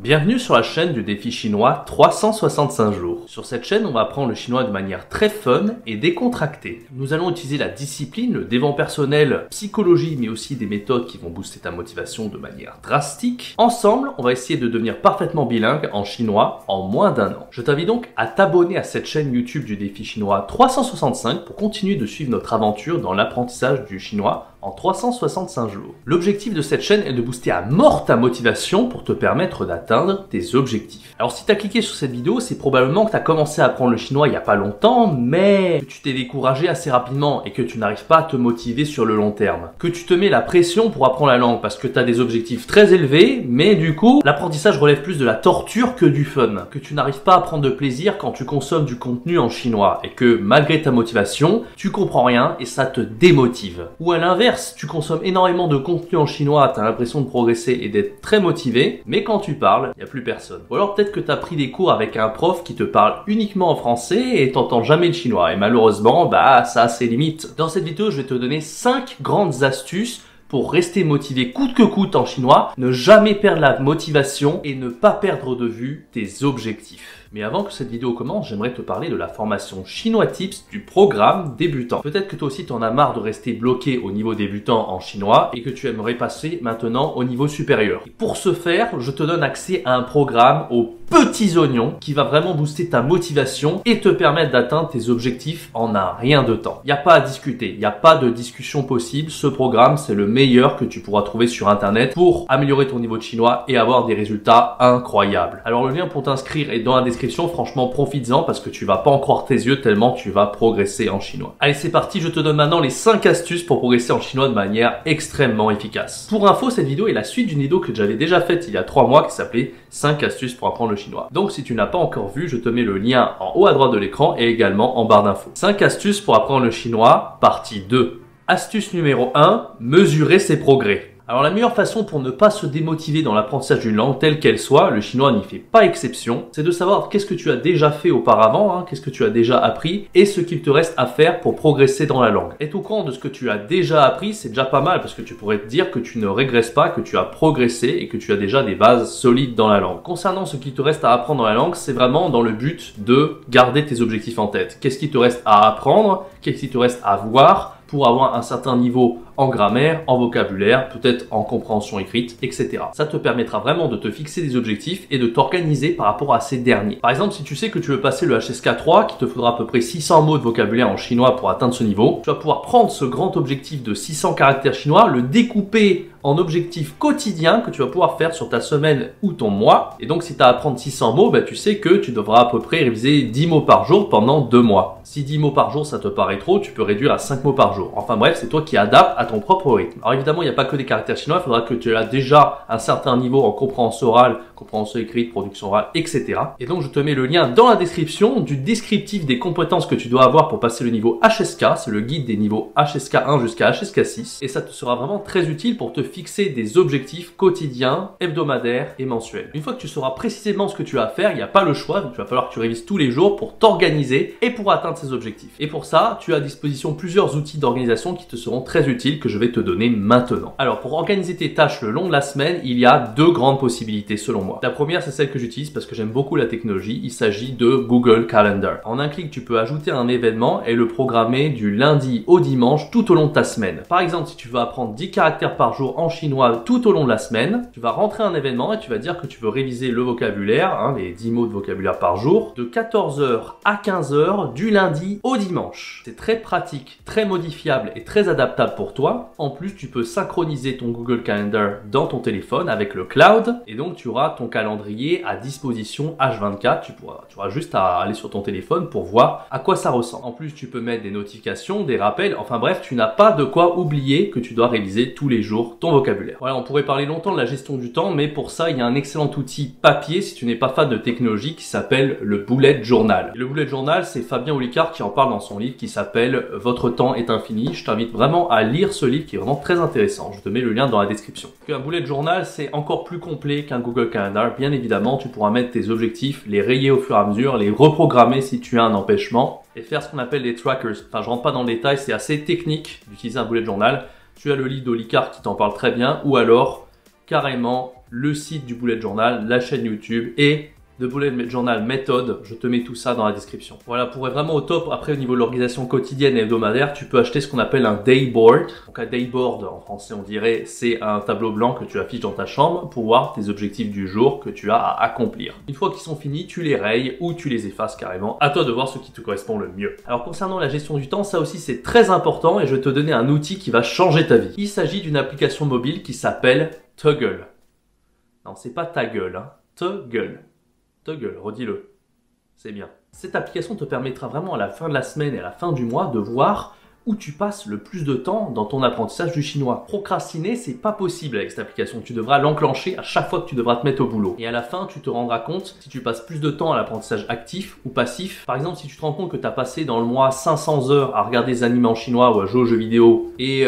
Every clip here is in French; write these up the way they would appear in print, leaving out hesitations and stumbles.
Bienvenue sur la chaîne du défi chinois 365 jours. Sur cette chaîne, on va apprendre le chinois de manière très fun et décontractée. Nous allons utiliser la discipline, le développement personnel, psychologie, mais aussi des méthodes qui vont booster ta motivation de manière drastique. Ensemble, on va essayer de devenir parfaitement bilingue en chinois en moins d'un an. Je t'invite donc à t'abonner à cette chaîne YouTube du défi chinois 365 pour continuer de suivre notre aventure dans l'apprentissage du chinois en 365 jours. L'objectif de cette chaîne est de booster à mort ta motivation pour te permettre d'atteindre tes objectifs. Alors si tu as cliqué sur cette vidéo, c'est probablement que tu as commencé à apprendre le chinois il n'y a pas longtemps, mais que tu t'es découragé assez rapidement et que tu n'arrives pas à te motiver sur le long terme. Que tu te mets la pression pour apprendre la langue parce que tu as des objectifs très élevés, mais du coup, l'apprentissage relève plus de la torture que du fun. Que tu n'arrives pas à prendre de plaisir quand tu consommes du contenu en chinois et que malgré ta motivation, tu comprends rien et ça te démotive. Ou à l'inverse, tu consommes énormément de contenu en chinois, tu as l'impression de progresser et d'être très motivé, mais quand tu parles, il n'y a plus personne. Ou alors peut-être que tu as pris des cours avec un prof qui te parle uniquement en français et t'entends jamais le chinois. Et malheureusement, ça a ses limites. Dans cette vidéo, je vais te donner 5 grandes astuces pour rester motivé coûte que coûte en chinois, ne jamais perdre la motivation et ne pas perdre de vue tes objectifs. Mais avant que cette vidéo commence, j'aimerais te parler de la formation Chinois Tips du programme débutant. Peut-être que toi aussi t'en as marre de rester bloqué au niveau débutant en chinois et que tu aimerais passer maintenant au niveau supérieur. Et pour ce faire, je te donne accès à un programme aux petits oignons qui va vraiment booster ta motivation et te permettre d'atteindre tes objectifs en un rien de temps. Il n'y a pas à discuter, il n'y a pas de discussion possible. Ce programme, c'est le meilleur que tu pourras trouver sur internet pour améliorer ton niveau de chinois et avoir des résultats incroyables. Alors le lien pour t'inscrire est dans la description. Franchement, profites-en parce que tu vas pas en croire tes yeux tellement tu vas progresser en chinois. Allez, c'est parti, je te donne maintenant les 5 astuces pour progresser en chinois de manière extrêmement efficace. Pour info, cette vidéo est la suite d'une vidéo que j'avais déjà faite il y a 3 mois qui s'appelait 5 astuces pour apprendre le chinois. Donc si tu n'as pas encore vu, je te mets le lien en haut à droite de l'écran et également en barre d'infos. 5 astuces pour apprendre le chinois, partie 2. Astuce numéro 1, mesurer ses progrès. Alors la meilleure façon pour ne pas se démotiver dans l'apprentissage d'une langue telle qu'elle soit, le chinois n'y fait pas exception, c'est de savoir qu'est-ce que tu as déjà fait auparavant, qu'est-ce que tu as déjà appris et ce qu'il te reste à faire pour progresser dans la langue. Être au courant de ce que tu as déjà appris, c'est déjà pas mal parce que tu pourrais te dire que tu ne régresses pas, que tu as progressé et que tu as déjà des bases solides dans la langue. Concernant ce qu'il te reste à apprendre dans la langue, c'est vraiment dans le but de garder tes objectifs en tête. Qu'est-ce qui te reste à apprendre, qu'est-ce qui te reste à voir pour avoir un certain niveau en grammaire, en vocabulaire, peut-être en compréhension écrite, etc. Ça te permettra vraiment de te fixer des objectifs et de t'organiser par rapport à ces derniers. Par exemple, si tu sais que tu veux passer le HSK 3, qu'il te faudra à peu près 600 mots de vocabulaire en chinois pour atteindre ce niveau, tu vas pouvoir prendre ce grand objectif de 600 caractères chinois, le découper en objectifs quotidiens que tu vas pouvoir faire sur ta semaine ou ton mois. Et donc, si tu as à apprendre 600 mots, tu sais que tu devras à peu près réviser 10 mots par jour pendant 2 mois. Si 10 mots par jour, ça te paraît trop, tu peux réduire à 5 mots par jour. Enfin bref, c'est toi qui adaptes à ton propre rythme. Alors évidemment, il n'y a pas que des caractères chinois, il faudra que tu aies déjà un certain niveau en compréhension orale, compréhension écrite, production orale, etc. Et donc, je te mets le lien dans la description du descriptif des compétences que tu dois avoir pour passer le niveau HSK. C'est le guide des niveaux HSK 1 jusqu'à HSK 6. Et ça te sera vraiment très utile pour te fixer des objectifs quotidiens, hebdomadaires et mensuels. Une fois que tu sauras précisément ce que tu as à faire, il n'y a pas le choix, donc il va falloir que tu révises tous les jours pour t'organiser et pour atteindre ces objectifs. Et pour ça, tu as à disposition plusieurs outils d'organisation qui te seront très utiles que je vais te donner maintenant. Alors, pour organiser tes tâches le long de la semaine, il y a 2 grandes possibilités selon moi. La première, c'est celle que j'utilise parce que j'aime beaucoup la technologie. Il s'agit de Google Calendar. En un clic, tu peux ajouter un événement et le programmer du lundi au dimanche tout au long de ta semaine. Par exemple, si tu veux apprendre 10 caractères par jour en chinois tout au long de la semaine, tu vas rentrer un événement et tu vas dire que tu veux réviser le vocabulaire, les 10 mots de vocabulaire par jour, de 14h à 15h du lundi au dimanche. C'est très pratique, très modifiable et très adaptable pour toi. En plus, tu peux synchroniser ton Google Calendar dans ton téléphone avec le cloud et donc tu auras ton calendrier à disposition H24. Tu auras juste à aller sur ton téléphone pour voir à quoi ça ressemble. En plus, tu peux mettre des notifications, des rappels. Enfin bref, tu n'as pas de quoi oublier que tu dois réviser tous les jours ton vocabulaire. Voilà, on pourrait parler longtemps de la gestion du temps, mais pour ça, il y a un excellent outil papier si tu n'es pas fan de technologie qui s'appelle le bullet journal. Et le bullet journal, c'est Fabien Olicard qui en parle dans son livre qui s'appelle Votre temps est infini. Je t'invite vraiment à lire ce livre qui est vraiment très intéressant. Je te mets le lien dans la description. Un bullet journal, c'est encore plus complet qu'un Google Calendar. Bien évidemment, tu pourras mettre tes objectifs, les rayer au fur et à mesure, les reprogrammer si tu as un empêchement et faire ce qu'on appelle des trackers. Enfin, je rentre pas dans le détail, c'est assez technique d'utiliser un bullet journal. Tu as le livre d'Olicard qui t'en parle très bien ou alors carrément le site du Bullet Journal, la chaîne YouTube et The Bullet Journal méthode, je te mets tout ça dans la description. Voilà, pour être vraiment au top, après au niveau de l'organisation quotidienne et hebdomadaire, tu peux acheter ce qu'on appelle un day board. Donc un day board, en français on dirait, c'est un tableau blanc que tu affiches dans ta chambre pour voir tes objectifs du jour que tu as à accomplir. Une fois qu'ils sont finis, tu les rayes ou tu les effaces carrément. À toi de voir ce qui te correspond le mieux. Alors concernant la gestion du temps, ça aussi c'est très important et je vais te donner un outil qui va changer ta vie. Il s'agit d'une application mobile qui s'appelle Toggl. Non, c'est pas ta gueule, hein. Toggl. Toggl, redis-le. C'est bien. Cette application te permettra vraiment à la fin de la semaine et à la fin du mois de voir où tu passes le plus de temps dans ton apprentissage du chinois. Procrastiner, c'est pas possible avec cette application. Tu devras l'enclencher à chaque fois que tu devras te mettre au boulot. Et à la fin, tu te rendras compte si tu passes plus de temps à l'apprentissage actif ou passif. Par exemple, si tu te rends compte que tu as passé dans le mois 500 heures à regarder des animés en chinois ou à jouer aux jeux vidéo et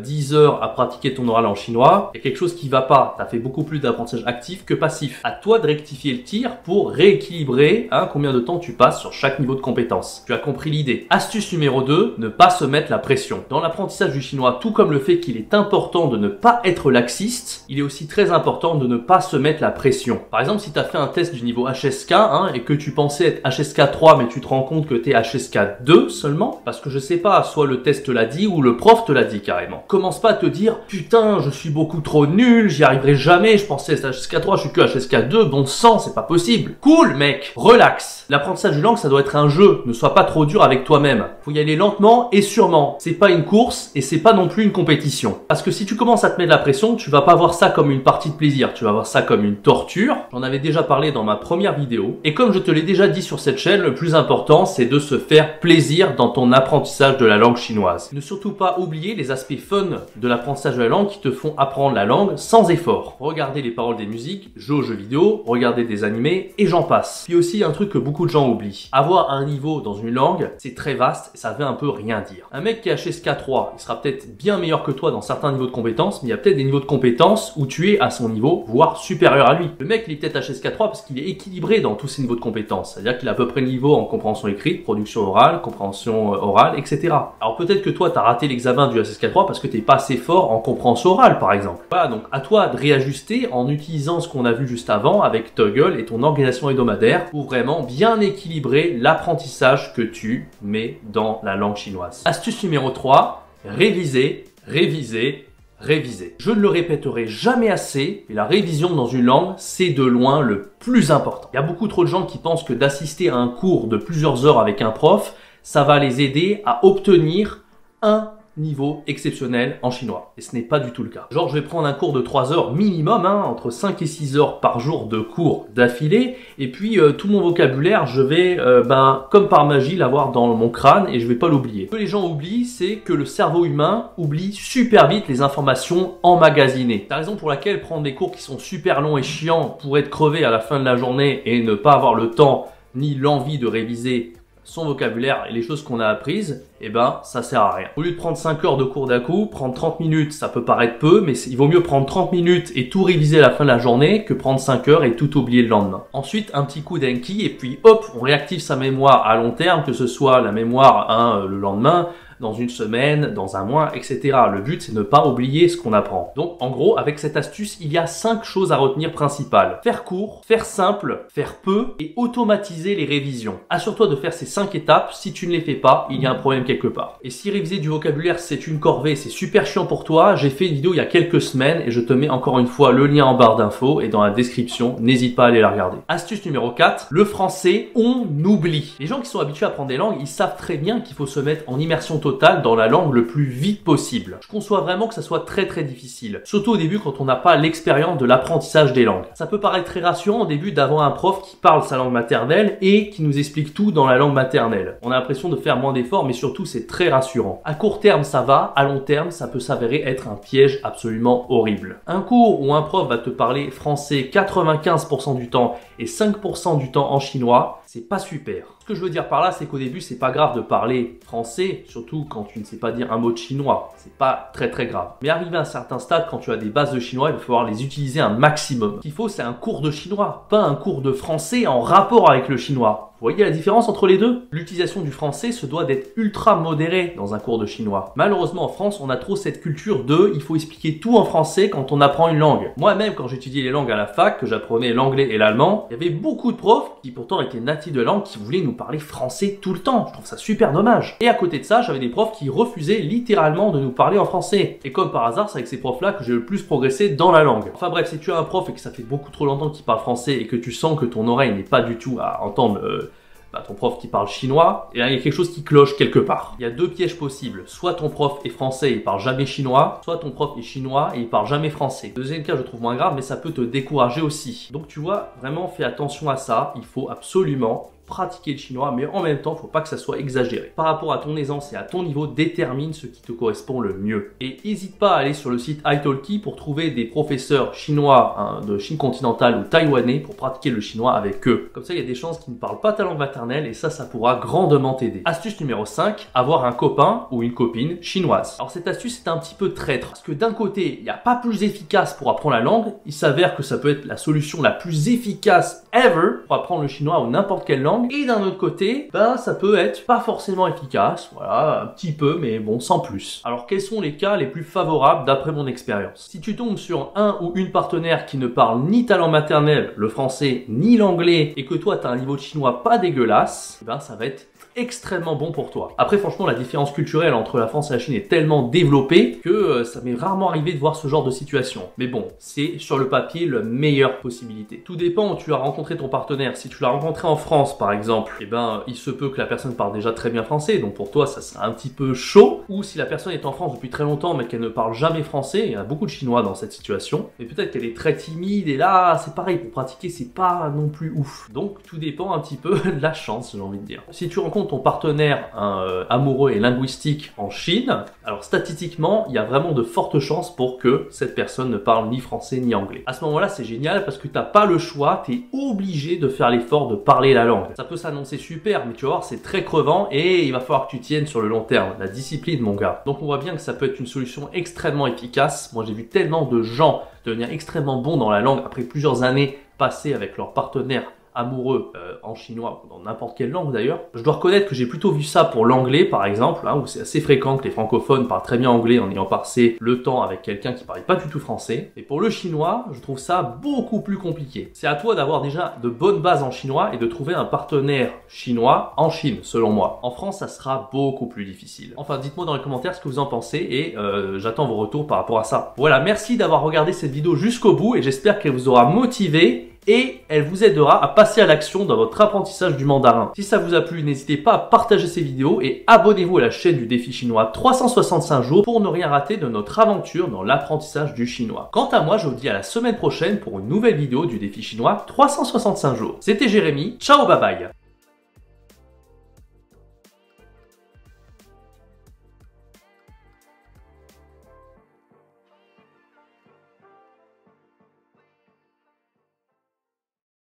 10 heures à pratiquer ton oral en chinois, il y a quelque chose qui va pas. Tu as fait beaucoup plus d'apprentissage actif que passif. À toi de rectifier le tir pour rééquilibrer combien de temps tu passes sur chaque niveau de compétence. Tu as compris l'idée. Astuce numéro 2, ne pas se mettre la pression. Dans l'apprentissage du chinois, tout comme le fait qu'il est important de ne pas être laxiste, il est aussi très important de ne pas se mettre la pression. Par exemple, si tu as fait un test du niveau HSK et que tu pensais être HSK 3 mais tu te rends compte que tu es HSK 2 seulement, parce que je sais pas, soit le test te l'a dit ou le prof te l'a dit carrément. Commence pas à te dire « Putain, je suis beaucoup trop nul, j'y arriverai jamais, je pensais être HSK 3, je suis que HSK 2, bon sang, c'est pas possible. » Cool mec, relax. L'apprentissage d'une langue, ça doit être un jeu, ne sois pas trop dur avec toi-même. Faut y aller lentement et sûrement. C'est pas une course et c'est pas non plus une compétition. Parce que si tu commences à te mettre de la pression, tu vas pas voir ça comme une partie de plaisir, tu vas voir ça comme une torture. J'en avais déjà parlé dans ma première vidéo. Et comme je te l'ai déjà dit sur cette chaîne, le plus important, c'est de se faire plaisir dans ton apprentissage de la langue chinoise. Ne surtout pas oublier les aspects fun de l'apprentissage de la langue qui te font apprendre la langue sans effort. Regardez les paroles des musiques, jouer aux jeux vidéo, regarder des animés et j'en passe. Puis aussi un truc que beaucoup de gens oublient. Avoir un niveau dans une langue, c'est très vaste et ça veut un peu rien dire. Un mec qui est HSK 3, il sera peut-être bien meilleur que toi dans certains niveaux de compétences, mais il y a peut-être des niveaux de compétences où tu es à son niveau, voire supérieur à lui. Le mec, il est peut-être HSK 3 parce qu'il est équilibré dans tous ces niveaux de compétences. C'est-à-dire qu'il a à peu près le niveau en compréhension écrite, production orale, compréhension orale, etc. Alors peut-être que toi, tu as raté l'examen du HSK 3 parce que tu n'es pas assez fort en compréhension orale, par exemple. Voilà, donc à toi de réajuster en utilisant ce qu'on a vu juste avant avec Toggl et ton organisation hebdomadaire pour vraiment bien équilibrer l'apprentissage que tu mets dans la langue chinoise. Astuce numéro 3, réviser, réviser, réviser. Je ne le répéterai jamais assez, mais la révision dans une langue, c'est de loin le plus important. Il y a beaucoup trop de gens qui pensent que d'assister à un cours de plusieurs heures avec un prof, ça va les aider à obtenir un niveau exceptionnel en chinois. Et ce n'est pas du tout le cas. Genre, je vais prendre un cours de 3 heures minimum, entre 5 et 6 heures par jour de cours d'affilée, et puis tout mon vocabulaire, je vais, comme par magie, l'avoir dans mon crâne et je vais pas l'oublier. Ce que les gens oublient, c'est que le cerveau humain oublie super vite les informations emmagasinées. C'est la raison pour laquelle prendre des cours qui sont super longs et chiants pour être crevé à la fin de la journée et ne pas avoir le temps ni l'envie de réviser son vocabulaire et les choses qu'on a apprises, ça sert à rien. Au lieu de prendre 5 heures de cours d'un coup, prendre 30 minutes, ça peut paraître peu, mais il vaut mieux prendre 30 minutes et tout réviser à la fin de la journée que prendre 5 heures et tout oublier le lendemain. Ensuite, un petit coup d'Enki et puis hop, on réactive sa mémoire à long terme, que ce soit la mémoire le lendemain, dans une semaine, dans un mois, etc. Le but, c'est de ne pas oublier ce qu'on apprend. Donc, en gros, avec cette astuce, il y a 5 choses à retenir principales. Faire court, faire simple, faire peu et automatiser les révisions. Assure-toi de faire ces 5 étapes. Si tu ne les fais pas, il y a un problème quelque part. Et si réviser du vocabulaire, c'est une corvée, c'est super chiant pour toi, j'ai fait une vidéo il y a quelques semaines et je te mets encore une fois le lien en barre d'infos et dans la description. N'hésite pas à aller la regarder. Astuce numéro 4, le français, on oublie. Les gens qui sont habitués à apprendre des langues, ils savent très bien qu'il faut se mettre en immersion totale dans la langue le plus vite possible. Je conçois vraiment que ça soit très difficile. Surtout au début quand on n'a pas l'expérience de l'apprentissage des langues. Ça peut paraître très rassurant au début d'avoir un prof qui parle sa langue maternelle et qui nous explique tout dans la langue maternelle. On a l'impression de faire moins d'efforts mais surtout c'est très rassurant. À court terme ça va, à long terme ça peut s'avérer être un piège absolument horrible. Un cours où un prof va te parler français 95% du temps et 5% du temps en chinois, c'est pas super. Ce que je veux dire par là, c'est qu'au début, c'est pas grave de parler français, surtout quand tu ne sais pas dire un mot de chinois. C'est pas très grave. Mais arrivé à un certain stade, quand tu as des bases de chinois, il va falloir les utiliser un maximum. Ce qu'il faut, c'est un cours de chinois, pas un cours de français en rapport avec le chinois. Vous voyez la différence entre les deux? L'utilisation du français se doit d'être ultra modérée dans un cours de chinois. Malheureusement en France, on a trop cette culture de il faut expliquer tout en français quand on apprend une langue. Moi-même, quand j'étudiais les langues à la fac, que j'apprenais l'anglais et l'allemand, il y avait beaucoup de profs qui pourtant étaient natifs de langue qui voulaient nous parler français tout le temps. Je trouve ça super dommage. Et à côté de ça, j'avais des profs qui refusaient littéralement de nous parler en français. Et comme par hasard, c'est avec ces profs-là que j'ai le plus progressé dans la langue. Enfin bref, si tu as un prof et que ça fait beaucoup trop longtemps qu'il parle français et que tu sens que ton oreille n'est pas du tout à entendre ton prof qui parle chinois, et là il y a quelque chose qui cloche quelque part. Il y a deux pièges possibles. Soit ton prof est français et il parle jamais chinois, soit ton prof est chinois et il parle jamais français. Le deuxième cas je trouve moins grave, mais ça peut te décourager aussi. Donc tu vois, vraiment fais attention à ça. Il faut absolument pratiquer le chinois, mais en même temps, faut pas que ça soit exagéré. Par rapport à ton aisance et à ton niveau, détermine ce qui te correspond le mieux. Et n'hésite pas à aller sur le site italki pour trouver des professeurs chinois de Chine continentale ou taïwanais pour pratiquer le chinois avec eux. Comme ça, il y a des chances qu'ils ne parlent pas ta langue maternelle et ça pourra grandement t'aider. Astuce numéro 5, avoir un copain ou une copine chinoise. Alors cette astuce est un petit peu traître parce que d'un côté, il n'y a pas plus efficace pour apprendre la langue. Il s'avère que ça peut être la solution la plus efficace ever pour apprendre le chinois ou n'importe quelle langue. Et d'un autre côté, ça peut être pas forcément efficace, voilà, un petit peu, mais bon, sans plus. Alors quels sont les cas les plus favorables d'après mon expérience? Si tu tombes sur un ou une partenaire qui ne parle ni ta langue maternelle, le français, ni l'anglais, et que toi tu as un niveau de chinois pas dégueulasse, ça va être extrêmement bon pour toi. Après franchement la différence culturelle entre la France et la Chine est tellement développée que ça m'est rarement arrivé de voir ce genre de situation. Mais bon, c'est sur le papier la meilleure possibilité. Tout dépend où tu as rencontré ton partenaire. Si tu l'as rencontré en France par exemple, il se peut que la personne parle déjà très bien français, donc pour toi ça sera un petit peu chaud. Ou si la personne est en France depuis très longtemps mais qu'elle ne parle jamais français, il y a beaucoup de Chinois dans cette situation, et peut-être qu'elle est très timide et là c'est pareil, pour pratiquer c'est pas non plus ouf. Donc tout dépend un petit peu de la chance, j'ai envie de dire. Si tu rencontres ton partenaire amoureux et linguistique en Chine, alors statistiquement, il y a vraiment de fortes chances pour que cette personne ne parle ni français ni anglais. À ce moment-là, c'est génial parce que t'as pas le choix, t'es obligé de faire l'effort de parler la langue. Ça peut s'annoncer super, mais tu vas voir, c'est très crevant et il va falloir que tu tiennes sur le long terme. La discipline, mon gars. Donc on voit bien que ça peut être une solution extrêmement efficace. Moi, j'ai vu tellement de gens devenir extrêmement bons dans la langue après plusieurs années passées avec leur partenaire amoureux en chinois ou dans n'importe quelle langue d'ailleurs. Je dois reconnaître que j'ai plutôt vu ça pour l'anglais par exemple, où c'est assez fréquent que les francophones parlent très bien anglais en ayant passé le temps avec quelqu'un qui parlait pas du tout français. Et pour le chinois, je trouve ça beaucoup plus compliqué. C'est à toi d'avoir déjà de bonnes bases en chinois et de trouver un partenaire chinois en Chine, selon moi. En France, ça sera beaucoup plus difficile. Enfin, dites-moi dans les commentaires ce que vous en pensez et j'attends vos retours par rapport à ça. Voilà, merci d'avoir regardé cette vidéo jusqu'au bout et j'espère qu'elle vous aura motivé et elle vous aidera à passer à l'action dans votre apprentissage du mandarin. Si ça vous a plu, n'hésitez pas à partager ces vidéos et abonnez-vous à la chaîne du défi chinois 365 jours pour ne rien rater de notre aventure dans l'apprentissage du chinois. Quant à moi, je vous dis à la semaine prochaine pour une nouvelle vidéo du défi chinois 365 jours. C'était Jérémy, ciao bye bye.